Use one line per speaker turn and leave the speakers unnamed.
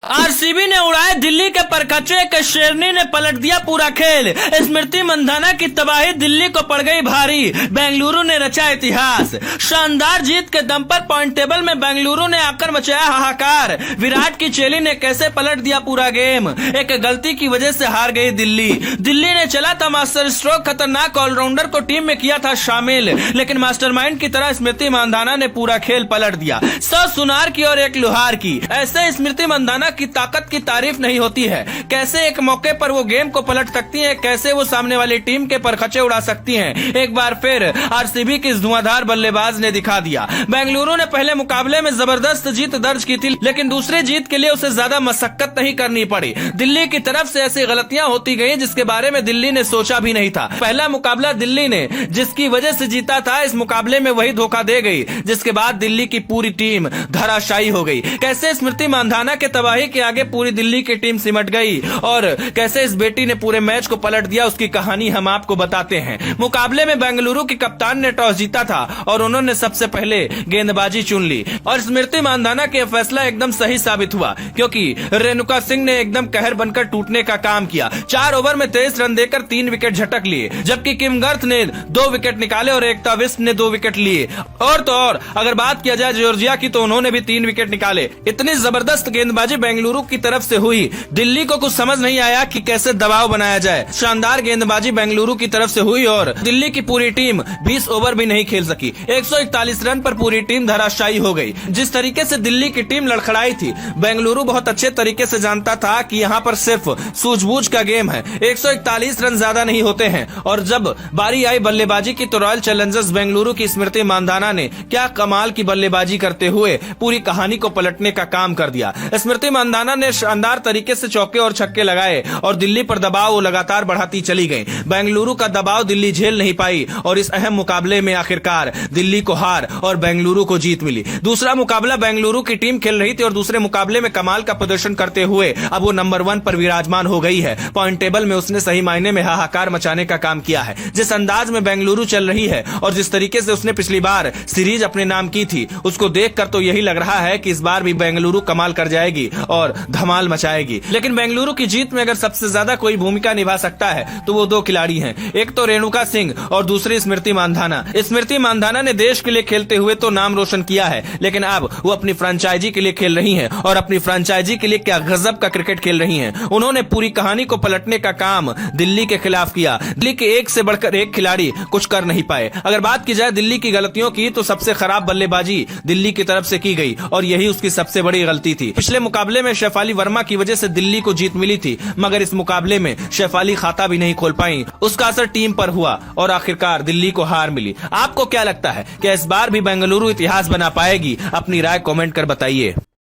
RCB ने उड़ाए दिल्ली के परखच्चे, एक शेरनी ने पलट दिया पूरा खेल। स्मृति मंधाना की तबाही दिल्ली को पड़ गई भारी, बेंगलुरु ने रचा इतिहास। शानदार जीत के दम पर पॉइंट टेबल में बेंगलुरु ने आकर मचाया हाहाकार। विराट की चेली ने कैसे पलट दिया पूरा गेम, एक गलती की वजह से हार गई दिल्ली। दिल्ली ने चला था मास्टर स्ट्रोक, खतरनाक ऑलराउंडर को टीम में किया था शामिल, लेकिन मास्टरमाइंड की तरह स्मृति मंधाना ने पूरा खेल पलट दिया। 100 सुनार की और एक लुहार की, ऐसे स्मृति मंधाना की ताकत की तारीफ नहीं होती है। कैसे एक मौके पर वो गेम को पलट सकती हैं, कैसे वो सामने वाली टीम के परखचे उड़ा सकती हैं। एक बार फिर आरसीबी की इस धुआंधार बल्लेबाज ने दिखा दिया। बेंगलुरु ने पहले मुकाबले में जबरदस्त जीत दर्ज की थी, लेकिन दूसरी जीत के लिए उसे ज्यादा मशक्कत नहीं करनी पड़ी। दिल्ली की तरफ से ऐसी गलतियां होती गई जिसके बारे में दिल्ली ने सोचा भी नहीं था। पहला मुकाबला दिल्ली ने जिसकी वजह से जीता था, इस मुकाबले में वही धोखा दे गई, जिसके बाद दिल्ली की पूरी टीम धराशायी हो गई। कैसे स्मृति मंधाना के तबाही के आगे पूरी दिल्ली की टीम सिमट गई और कैसे इस बेटी ने पूरे मैच को पलट दिया, उसकी कहानी हम आपको बताते हैं। मुकाबले में बेंगलुरु की कप्तान ने टॉस जीता था और उन्होंने सबसे पहले गेंदबाजी चुन ली और स्मृति मंधाना का फैसला एकदम सही साबित हुआ, क्योंकि रेणुका सिंह ने एकदम कहर बनकर टूटने का काम किया। 4 ओवर में 23 रन देकर 3 विकेट झटक लिए, जबकि किम गर्थ ने 2 विकेट निकाले और एकता विस्प ने 2 विकेट लिए। और तो और अगर बात किया जाए जॉर्जिया की, तो उन्होंने भी 3 विकेट निकाले। इतनी जबरदस्त गेंदबाजी बेंगलुरु की तरफ से हुई, दिल्ली को कुछ समझ नहीं आया कि कैसे दबाव बनाया जाए। शानदार गेंदबाजी बेंगलुरु की तरफ से हुई और दिल्ली की पूरी टीम 20 ओवर भी नहीं खेल सकी। 141 रन पर पूरी टीम धराशायी हो गई। जिस तरीके से दिल्ली की टीम लड़खड़ाई थी, बेंगलुरु बहुत अच्छे तरीके से जानता था कि यहाँ पर सिर्फ सूझबूझ का गेम है। 141 रन ज्यादा नहीं होते हैं। और जब बारी आई बल्लेबाजी की, तो रॉयल चैलेंजर्स बेंगलुरु की स्मृति मंधाना ने क्या कमाल की बल्लेबाजी करते हुए पूरी कहानी को पलटने का काम कर दिया। स्मृति मंधाना ने शानदार तरीके से चौके और छक्के लगाए और दिल्ली पर दबाव वो लगातार बढ़ाती चली गई। बेंगलुरु का दबाव दिल्ली झेल नहीं पाई और इस अहम मुकाबले में आखिरकार दिल्ली को हार और बेंगलुरु को जीत मिली। दूसरा मुकाबला बेंगलुरु की टीम खेल रही थी और दूसरे मुकाबले में कमाल का प्रदर्शन करते हुए अब वो नंबर 1 पर विराजमान हो गई है। पॉइंट टेबल में उसने सही मायने में हाहाकार मचाने का काम किया है। जिस अंदाज में बेंगलुरु चल रही है और जिस तरीके से उसने पिछली बार सीरीज अपने नाम की थी, उसको देखकर तो यही लग रहा है कि इस बार भी बेंगलुरु कमाल कर जाएगी और धमाल मचाएगी। लेकिन बेंगलुरु की जीत में अगर सबसे ज्यादा कोई भूमिका निभा सकता है तो वो 2 खिलाड़ी हैं, एक तो रेणुका सिंह और दूसरी स्मृति मंधाना। स्मृति मंधाना ने देश के लिए खेलते हुए तो नाम रोशन किया है, लेकिन अब वो अपनी फ्रेंचाइजी के लिए खेल रही हैं और अपनी फ्रेंचाइजी के लिए क्या गजब का क्रिकेट खेल रही हैं। उन्होंने पूरी कहानी को पलटने का काम दिल्ली के खिलाफ किया। दिल्ली के एक से बढ़कर एक खिलाड़ी कुछ कर नहीं पाए। अगर बात की जाए दिल्ली की गलतियों की, तो सबसे खराब बल्लेबाजी दिल्ली की तरफ से की गई और यही उसकी सबसे बड़ी गलती थी। पिछले मुकाबले में शेफाली वर्मा की वजह से दिल्ली को जीत मिली थी, मगर इस मुकाबले में शेफाली खाता भी नहीं खोल पाई। उसका असर टीम पर हुआ और आखिरकार दिल्ली को हार मिली। आपको क्या लगता है कि इस बार भी बेंगलुरु इतिहास बना पाएगी? अपनी राय कमेंट कर बताइए।